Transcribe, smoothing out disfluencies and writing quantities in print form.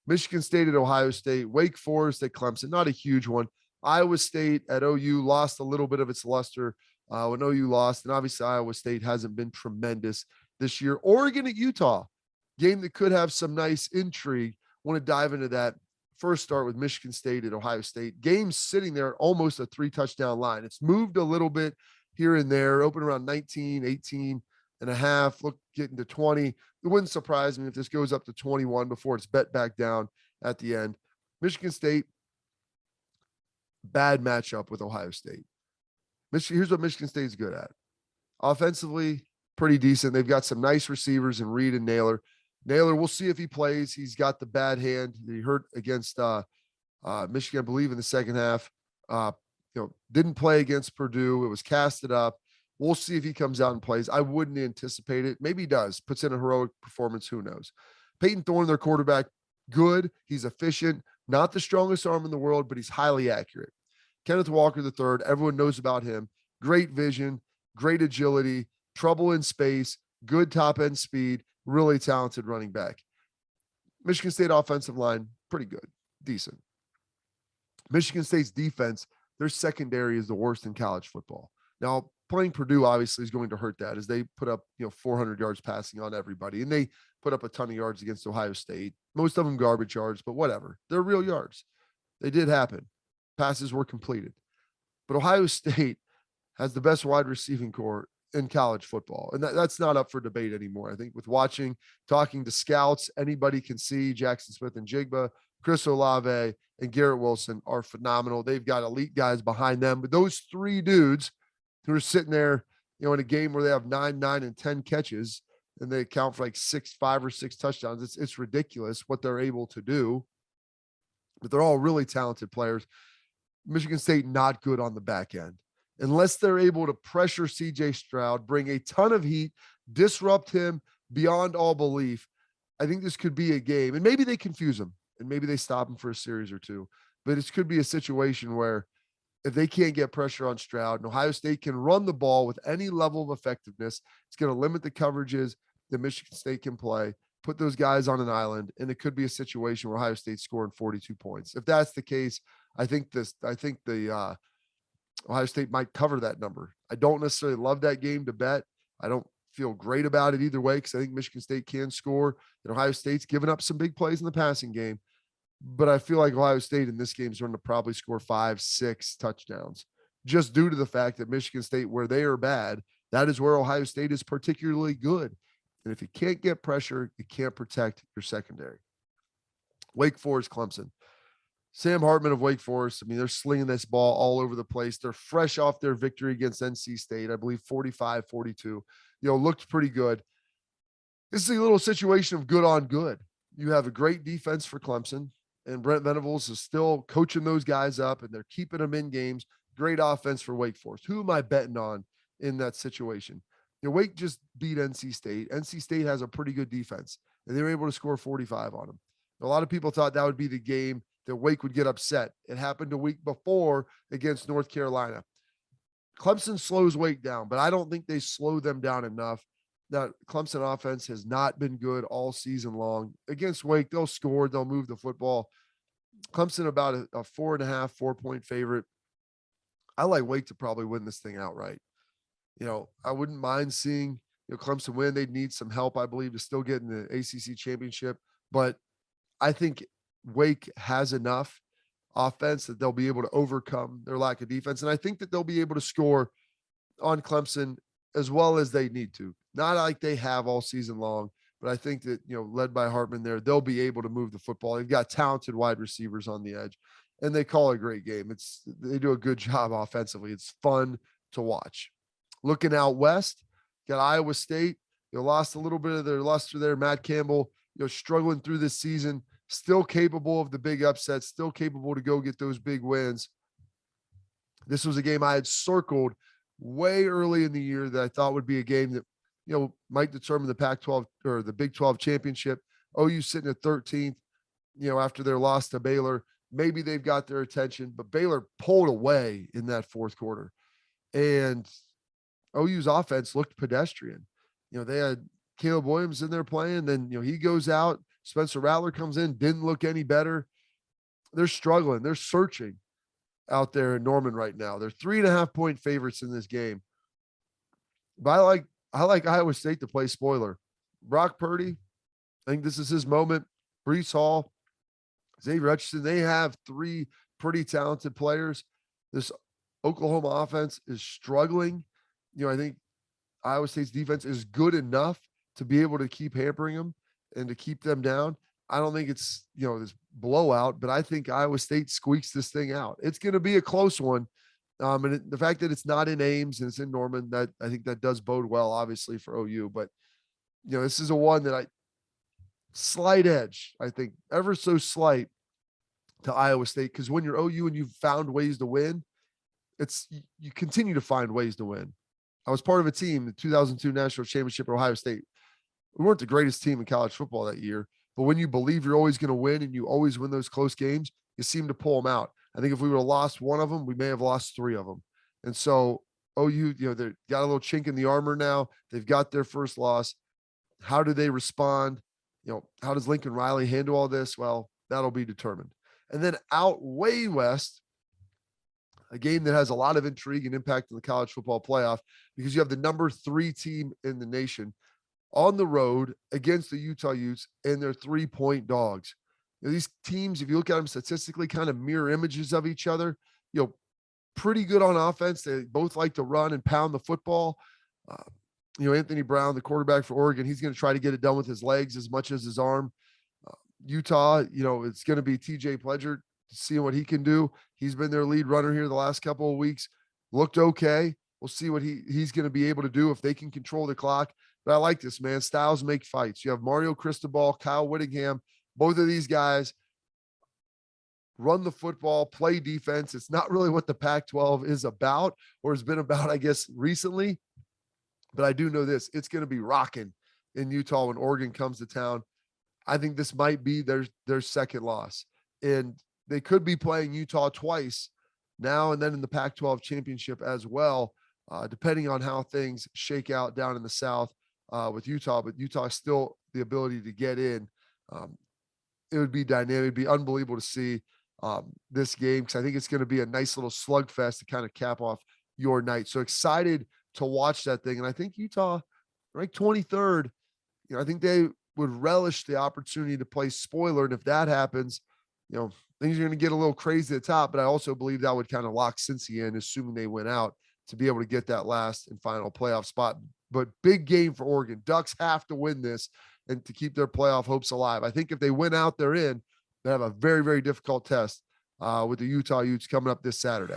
Michigan State at Ohio State, Wake Forest at Clemson, not a huge one. Iowa State at OU lost a little bit of its luster when OU lost. And obviously Iowa State hasn't been tremendous this year. Oregon at Utah, game that could have some nice intrigue. Want to dive into that. First start with Michigan State at Ohio State. Game sitting there almost a 3-touchdown line. It's moved a little bit here and there, open around 19, 18 and a half, look, getting to 20. It wouldn't surprise me if this goes up to 21 before it's bet back down at the end. Michigan State, bad matchup with Ohio State. Here's what Michigan State's good at. Offensively, pretty decent. They've got some nice receivers in Reed and Naylor. Naylor, we'll see if he plays. He's got the bad hand. He hurt against Michigan, I believe, in the second half. Didn't play against Purdue. It was casted up. We'll see if he comes out and plays. I wouldn't anticipate it. Maybe he does. Puts in a heroic performance. Who knows? Peyton Thorne, their quarterback, good. He's efficient. Not the strongest arm in the world, but he's highly accurate. Kenneth Walker III, everyone knows about him. Great vision, great agility, trouble in space, good top-end speed, really talented running back. Michigan State offensive line, pretty good, decent. Michigan State's defense, their secondary is the worst in college football. Now, playing Purdue obviously is going to hurt that as they put up 400 yards passing on everybody, and they put up a ton of yards against Ohio State. Most of them garbage yards, but whatever. They're real yards. They did happen. Passes were completed. But Ohio State has the best wide receiving core in college football, and that's not up for debate anymore. I think with talking to scouts, anybody can see Jackson Smith and Jigba, Chris Olave, and Garrett Wilson are phenomenal. They've got elite guys behind them, but those three dudes who are sitting there, in a game where they have 9, 9, and 10 catches, and they account for like 5 or 6 touchdowns. It's ridiculous what they're able to do, but they're all really talented players. Michigan State, not good on the back end. Unless they're able to pressure CJ Stroud, bring a ton of heat, disrupt him beyond all belief, I think this could be a game. And maybe they confuse him, and maybe they stop him for a series or two. But it could be a situation where if they can't get pressure on Stroud, and Ohio State can run the ball with any level of effectiveness, it's going to limit the coverages that Michigan State can play, put those guys on an island, and it could be a situation where Ohio State's scoring 42 points. If that's the case, I think the Ohio State might cover that number. I don't necessarily love that game to bet. I don't feel great about it either way because I think Michigan State can score, and Ohio State's given up some big plays in the passing game. But I feel like Ohio State in this game is going to probably score 5, 6 touchdowns just due to the fact that Michigan State, where they are bad, that is where Ohio State is particularly good. And if you can't get pressure, you can't protect your secondary. Wake Forest, Clemson. Sam Hartman of Wake Forest, they're slinging this ball all over the place. They're fresh off their victory against NC State, I believe 45-42. Looked pretty good. This is a little situation of good on good. You have a great defense for Clemson, and Brent Venables is still coaching those guys up, and they're keeping them in games. Great offense for Wake Forest. Who am I betting on in that situation? Wake just beat NC State. NC State has a pretty good defense, and they were able to score 45 on them. A lot of people thought that would be the game that Wake would get upset. It happened a week before against North Carolina. Clemson slows Wake down, but I don't think they slow them down enough. That Clemson offense has not been good all season long. Against Wake, they'll score, they'll move the football. Clemson about a 4.5, 4-point favorite. I like Wake to probably win this thing outright. I wouldn't mind seeing Clemson win. They'd need some help, I believe, to still get in the ACC championship. But I think Wake has enough offense that they'll be able to overcome their lack of defense. And I think that they'll be able to score on Clemson as well as they need to. Not like they have all season long, but I think that, led by Hartman there, they'll be able to move the football. They've got talented wide receivers on the edge, and they call a great game. They do a good job offensively. It's fun to watch. Looking out west, got Iowa State. They lost a little bit of their luster there. Matt Campbell, struggling through this season, still capable of the big upsets, still capable to go get those big wins. This was a game I had circled way early in the year that I thought would be a game that, might determine the Pac-12 or the Big 12 championship. OU sitting at 13th, after their loss to Baylor. Maybe they've got their attention, but Baylor pulled away in that fourth quarter. And OU's offense looked pedestrian. They had Caleb Williams in there playing. Then, he goes out, Spencer Rattler comes in, didn't look any better. They're struggling. They're searching out there in Norman right now. They're 3.5-point favorites in this game. But I like Iowa State to play spoiler. Brock Purdy, I think this is his moment. Breece Hall, Xavier Hutchinson, they have three pretty talented players. This Oklahoma offense is struggling. I think Iowa State's defense is good enough to be able to keep hampering them and to keep them down. I don't think it's, this blowout, but I think Iowa State squeaks this thing out. It's going to be a close one. The fact that it's not in Ames and it's in Norman, that I think that does bode well, obviously, for OU. But, this is a one that slight edge, I think, ever so slight to Iowa State. Because when you're OU and you've found ways to win, you continue to find ways to win. I was part of a team, the 2002 National Championship at Ohio State. We weren't the greatest team in college football that year, but when you believe you're always going to win and you always win those close games, you seem to pull them out. I think if we would have lost one of them, we may have lost three of them. And so OU, they've got a little chink in the armor now. They've got their first loss. How do they respond? How does Lincoln Riley handle all this? Well, that'll be determined. And then out way west, a game that has a lot of intrigue and impact in the college football playoff, because you have the number 3 team in the nation on the road against the Utah Utes, and they're 3-point dogs. These teams, if you look at them statistically, kind of mirror images of each other. Pretty good on offense. They both like to run and pound the football. Anthony Brown, the quarterback for Oregon, he's going to try to get it done with his legs as much as his arm. Utah, it's going to be TJ Pledger, seeing what he can do. He's been their lead runner here the last couple of weeks. Looked okay. We'll see what he's going to be able to do if they can control the clock. But I like this, man. Styles make fights. You have Mario Cristobal, Kyle Whittingham. Both of these guys run the football, play defense. It's not really what the Pac-12 is about, or has been about, I guess, recently. But I do know this. It's going to be rocking in Utah when Oregon comes to town. I think this might be their second loss. And they could be playing Utah twice now and then in the Pac-12 championship as well, depending on how things shake out down in the South with Utah. But Utah still the ability to get in. It would be dynamic. It'd be unbelievable to see this game, because I think it's going to be a nice little slugfest to kind of cap off your night. So excited to watch that thing. And I think Utah, ranked 23rd, I think they would relish the opportunity to play spoiler. And if that happens, things are going to get a little crazy at the top. But I also believe that would kind of lock Cincy in, assuming they went out, to be able to get that last and final playoff spot. But big game for Oregon. Ducks have to win this and to keep their playoff hopes alive. I think if they win out, they're in. They have a very, very difficult test with the Utah Utes coming up this Saturday.